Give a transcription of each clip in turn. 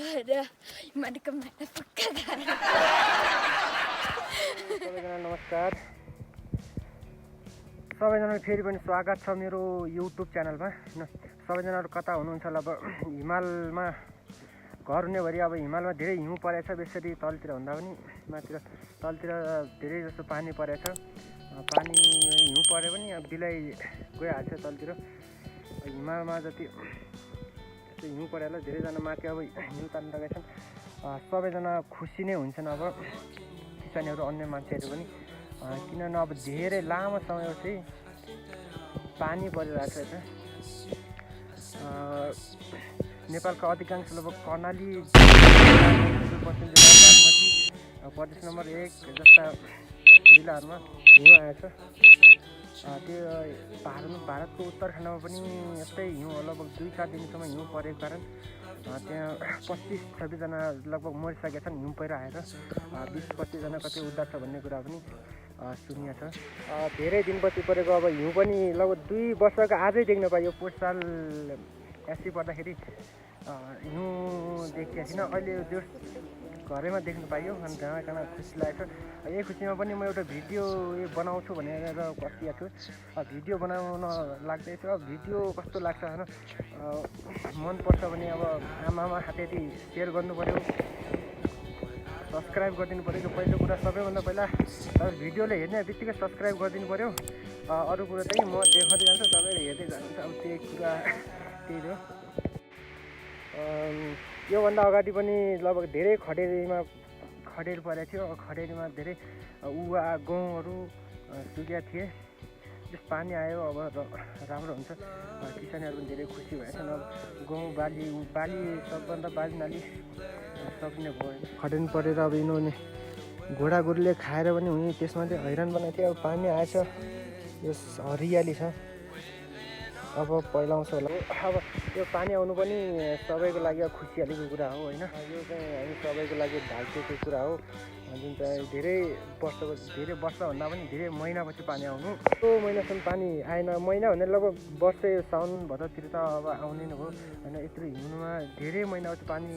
सबैजना नमस्कार। सबैजनालाई फेरि पनि स्वागत छ मेरो युट्युब च्यानलमा। सबैजनाहरू कता हुनुहुन्छ होला? अब हिमालमा घर हुनेभरि अब हिमालमा धेरै हिउँ परेछ। बेसरी तलतिर भन्दा पनि माथितिर तलतिर धेरै जस्तो पानी परेछ। पानी हिउँ परे पनि अब बिलाइ गइहाल्छ तलतिर। हिमालमा जति हिउँ परेर धेरैजना माथि अब हिउँ तान्नु लगाएछन्। सबैजना खुसी नै हुन्छन् अब किसानहरू, अन्य मान्छेहरू पनि, किनभने अब धेरै लामो समयपछि पानी परिरहेको छ। नेपालका अधिकांश लगभग कर्णाली, पश्चिम जिल्ला, बागमती, प्रदेश नम्बर 1 जस्ता जिल्लाहरूमा हिउँ आएछ। त्यो भारतको उत्तराखण्डमा पनि यस्तै हिउँ लगभग 2-4 दिनसम्म हिउँ परेको कारण त्यहाँ 25-26 जना लगभग मरिसकेका छन् हिउँ पहिरो आएर। 20-25 जना कतै उद्धार छ भन्ने कुरा पनि सुनिएको छ। धेरै दिनपछि परेको अब हिउँ पनि लगभग 2 वर्षको आजै देख्न पाइयो। पोहोर साल एसी पर्दाखेरि हिउँ देखेको थिइनँ, अहिले जो घरैमा देख्नु पाइयो। अनि जहाँ कहाँ खुसी लागेको छ। यही खुसीमा पनि म एउटा भिडियो बनाउँछु भनेर बसिएको छु। भिडियो बनाउन लाग्दैछ। भिडियो कस्तो लाग्छ होइन, मनपर्छ भने अब आमामा हातेरी सेयर गर्नु पऱ्यो, सब्सक्राइब गरिदिनु पऱ्यो। त्यो पहिलो कुरा, सबैभन्दा पहिला भिडियोले हेर्ने बित्तिकै सब्सक्राइब गरिदिनु पऱ्यो। अरू कुरो चाहिँ म देखाउँदै जान्छु, तपाईँले हेर्दै जानुहुन्छ। अब त्यही कुरा त्यही हो। योभन्दा अगाडि पनि लगभग धेरै खडेरी परेको थियो। खडेरीमा धेरै उवा गहुँहरू सुकेका थिए। त्यस पानी आयो, अब राम्रो हुन्छ। किसानहरू पनि धेरै खुसी भएछन्। अब गहुँ बाली सबभन्दा बाली नाली सकिने भयो। खडेरी परेर अब यिनीहरूले घोडागोरुले खाएर पनि हुने, त्यसमा चाहिँ हैरान बनाएको थियो। अब पानी आएछ, यो हरियाली छ, अब पहिलाउँछ होला। अब यो पानी आउनु पनि सबैको लागि अब खुसियालीको कुरा हो होइन। यो चाहिँ हामी सबैको लागि भाग्यको कुरा हो, जुन चाहिँ धेरै वर्षभन्दा पनि धेरै महिनापछि पानी आउनु। यो महिनासम्म पानी आएन। महिना भने लगभग वर्षै साउन भदौतिर त अब आउने नै हो होइन। यत्रो हिउँमा धेरै महिनापछि पानी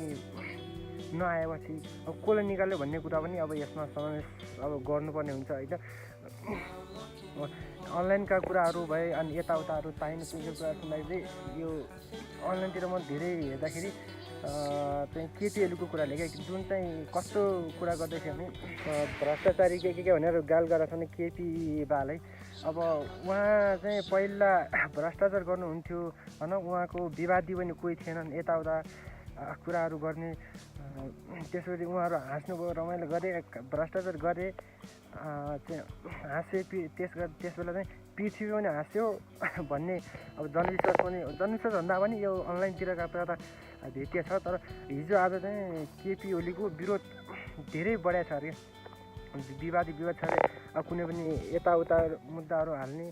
नआएपछि अब कसले निकाल्यो भन्ने कुरा पनि अब यसमा समावेश अब गर्नुपर्ने हुन्छ होइन। अनलाइनका कुराहरू भए अनि यताउताहरू चाहिने कुराहरू सुन्दाखेरि चाहिँ यो अनलाइनतिर म धेरै हेर्दाखेरि चाहिँ केटीहरूको कुरा लेखेँ, जुन चाहिँ कस्तो कुरा गर्दैछ भने भ्रष्टाचारी के भनेर गाल गरेका छन् केपी बालै। अब उहाँ चाहिँ पहिला भ्रष्टाचार गर्नुहुन्थ्यो होइन। उहाँको विवादी पनि कोही थिएनन्, यताउता कुराहरू गर्ने। त्यसरी उहाँहरू हाँस्नुभयो, रमाइलो गरे, भ्रष्टाचार गरे, चाहिँ हाँसे। त्यस बेला चाहिँ पृथ्वी पनि हाँस्यो भन्ने अब जनविश्वास भन्दा पनि यो अनलाइनतिरका कुरा त भेटिया छ। तर हिजो आज चाहिँ केपी ओलीको विरोध धेरै बढाएको छ अरे, विवाद छ अरे। अब कुनै पनि यताउता मुद्दाहरू हाल्ने,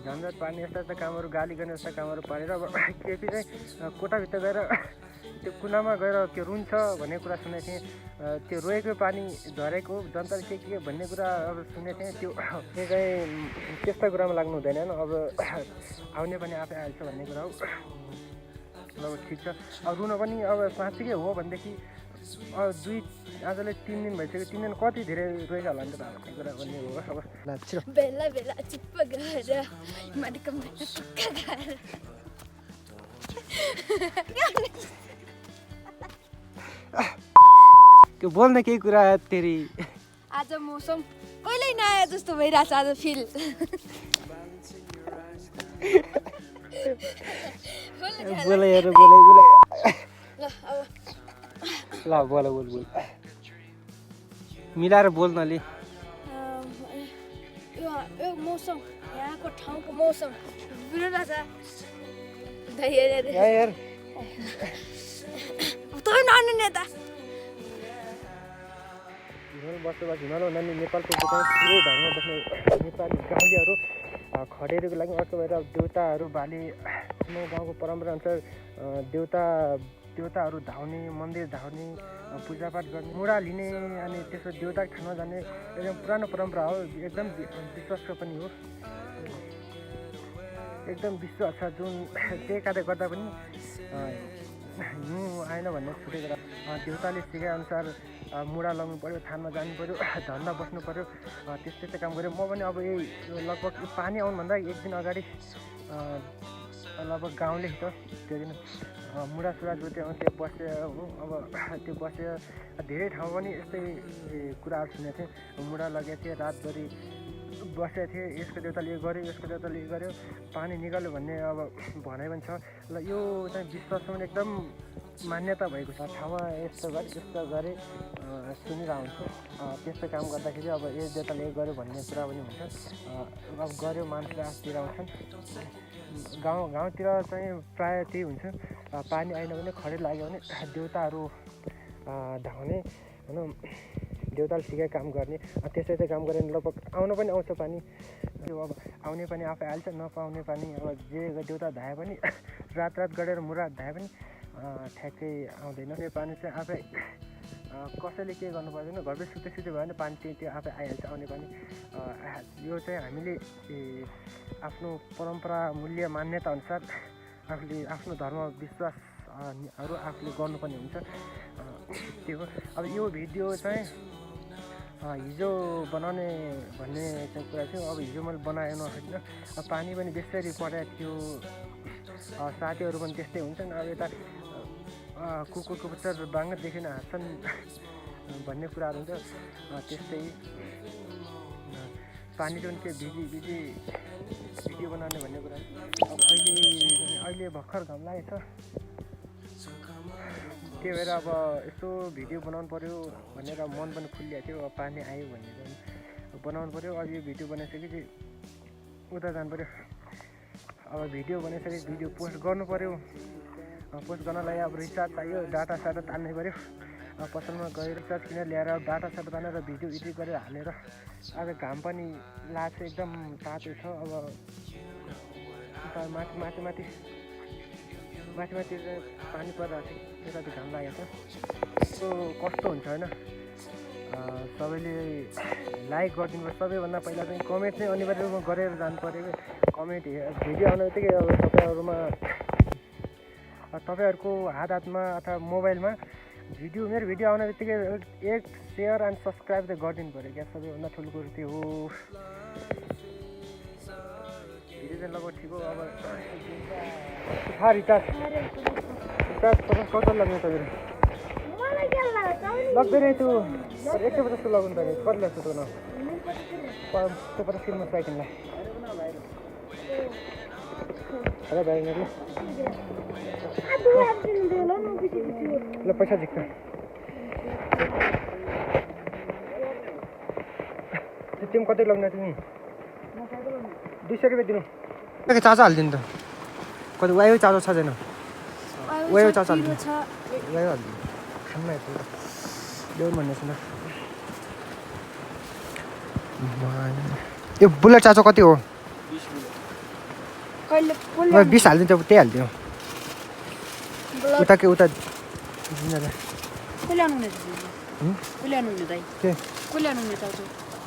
झन्झट पार्ने, यस्ता कामहरू, गाली गर्ने जस्ता कामहरू पारेर अब केपी चाहिँ कोठाभित्र गएर त्यो कुनामा गएर के रुन्छ भन्ने कुरा सुनेको थिएँ। त्यो रोएको पानी झरेको जनताले के भन्ने कुरा अब सुनेको थिएँ। त्यो चाहिँ त्यस्ता कुरामा लाग्नु हुँदैन होइन। अब आउने पनि आफै आइहाल्छ भन्ने कुरा हो। अब ठिक छ। अब रुन पनि अब साँच्चीकै हो भनेदेखि आजलाई 3 दिन भइसक्यो। 3 दिन कति धेरै रोएको होला नि त भन्ने कुरा भन्ने हो। अब बेला चुप्प गरेर माटोको त्यो बोल्ने केही कुरा तेरी। आज मौसम कहिल्यै नआए जस्तो भइरहेछ आज फिल। बोले ल बोल मिलाएर बोल्न अलि। यो मौसम, यहाँको ठाउँको मौसम बिग्रिरहेछ। बसोबास हिमाल भन्दा नि नेपालको पुरै भागमा बस्ने नेपाली गाउँलेहरू खडेरीको लागि अर्को भएर देउताहरू बाली गाउँको परम्परा अनुसार देउताहरू धाउने, मन्दिर धाउने, पूजापाठ गर्ने, मुडा लिने, अनि त्यसो देउता खान जाने एकदम पुरानो परम्परा हो। एकदम विश्वासको पनि हो, एकदम विश्वास छ। जुन त्यही कारणले गर्दा पनि हिउँ आएन भन्ने छुटेको र देउताले सिकाएअनुसार मुढा लगाउनु पऱ्यो, थानमा जानु पऱ्यो, धन्दा बस्नु पऱ्यो, त्यस्तै काम गऱ्यो। म पनि अब यही लगभग पानी आउनुभन्दा एक दिन अगाडि लगभग गाउँले त त्यो दिन मुढा सुडा जोत्यो, त्यो बसेँ हुँ। अब त्यो बसेर धेरै ठाउँमा पनि यस्तै कुराहरू सुनेको थिएँ। मुढा लगेको थिएँ, रातभरि बसेको थिएँ, यसको देउताले यो गर्यो, यसको देउताले यो गर्यो, पानी निकाल्यो भन्ने अब भनाइ पनि छ। ल यो चाहिँ विश्वासमा पनि एकदम मान्यता भएको छ। ठाउँमा यस्तो गरे त्यस्तो गरे सुनिरहेको हुन्छु। त्यस्तो काम गर्दाखेरि अब यो देउताले यो गर्यो भन्ने कुरा पनि हुन्छ। अब गऱ्यो मान्छेले आफतिर आउँछन्। गाउँतिर चाहिँ प्रायः त्यही हुन्छ। पानी आएन भने खडेरी लाग्यो भने देउताहरू धाउने होइन, देउताले सिकाइ काम गर्ने। त्यसै काम गरेर लगभग आउन पनि आउँछ पानी। त्यो अब आउने पानी आफै हाल्छ, नपाउने पानी अब जे देउता धाए पनि रात गरेर मुढा धाए पनि ठ्याक्कै आउँदैन। त्यो पानी चाहिँ आफै कसैले के गर्नु पर्दैन, घरमै सुते भयो भने पानी त्यो आफै आइहाल्छ आउने पानी। यो चाहिँ हामीले आफ्नो परम्परा मूल्य मान्यता अनुसार आफूले आफ्नो धर्म विश्वासहरू आफूले गर्नुपर्ने हुन्छ। त्यो हो। अब यो भिडियो चाहिँ हिजो बनाउने भन्ने चाहिँ कुरा थियो। अब हिजो मैले बनाएन होइन, पानी पनि बेसरी परेको थियो, साथीहरू पनि त्यस्तै हुन्छन्। अब यता कुकुरको पुच्छर बाङ्गो देखेन हाँस्छन् भन्ने कुराहरू हुन्छ। त्यस्तै पानी पनि के बिजी भिडियो बनाउने भन्ने कुरा। अब अहिले भर्खर घाम लागेको छ, त्यही भएर अब यसो भिडियो बनाउनु पऱ्यो भनेर मन पनि खुलिएको थियो। अब पानी आयो भनेर बनाउनु पऱ्यो। अब यो भिडियो बनाइसकेपछि उता जानु पऱ्यो। अब भिडियो बनाइसकेपछि भिडियो पोस्ट गर्नु पऱ्यो। पोस्ट गर्नलाई अब रिचार्ज चाहियो, डाटा साटा तान्नै पऱ्यो। पसलमा गएर रिचार्ज किनेर ल्याएर डाटा साटा तानेर भिडियो एडिट गरेर हालेर। आज घाम पनि लाग्छ, एकदम तातो छ। अब माथि पानी परिरहेको छ, यता घाम लागेको छ। यस्तो कस्तो हुन्छ होइन, सबैले लाइक गरिदिनु पर्छ। सबैभन्दा पहिला चाहिँ कमेन्ट चाहिँ अनिवार्य रूपमा गरेर जानु पऱ्यो। कमेन्ट भिडियो आउने बित्तिकै अब तपाईँहरूको हातमा अथवा मोबाइलमा मेरो भिडियो आउने बित्तिकै एक सेयर एन्ड सब्सक्राइब चाहिँ गरिदिनु पऱ्यो क्या। सबैभन्दा ठुलो कुरो त्यो हो। भिडियो चाहिँ लगभग ठिक हो। अब रिचार्ज कता लाग्ने तपाईँहरू लाग्दैन त्यो 150 जस्तो लगाउनु पर्ने। कति लाग्छ त्यो 150 किलोमा साइकललाई ल पैसा झिक्छ। तिमी कति लाग्ने तिमी 200 रुपियाँ दिनु। चार्ज हालिदिनु त। कति वायो चार्जर छ छैन? वायो चार्ज हालिदिनु। वायो हालिदिनु खानमा यस्तो ल्याउनु भन्ने छैन। यो बुलेट चार्जर कति हो? 20 हालिदिन्छ, त्यही हालिदियो। उता उता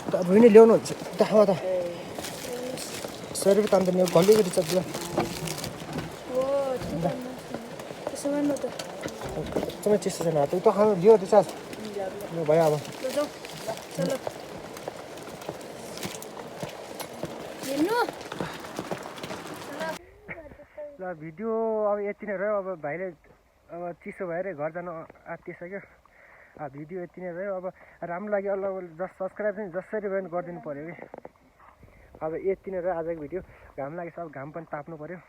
अब यिनी ल्याउनु हुन्छ देखावा त 100 रुपियाँ तान्दैन। घल्लीको रिचार्ज ल एकदमै चिसो छैन हात। उता खानु लियो रिचार्ज भयो। अब ल भिडियो अब यति नै रह्यो। अब भाइले अब चिसो भएर घर जानु आँटिसक्यो। भिडियो यति नै रह्यो। अब राम्रो लाग्यो सब्सक्राइब चाहिँ जसरी पनि गरिदिनु पऱ्यो कि। अब यति नै रह्यो आजको भिडियो। घाम लागेछ, अब घाम पनि ताप्नु पऱ्यो।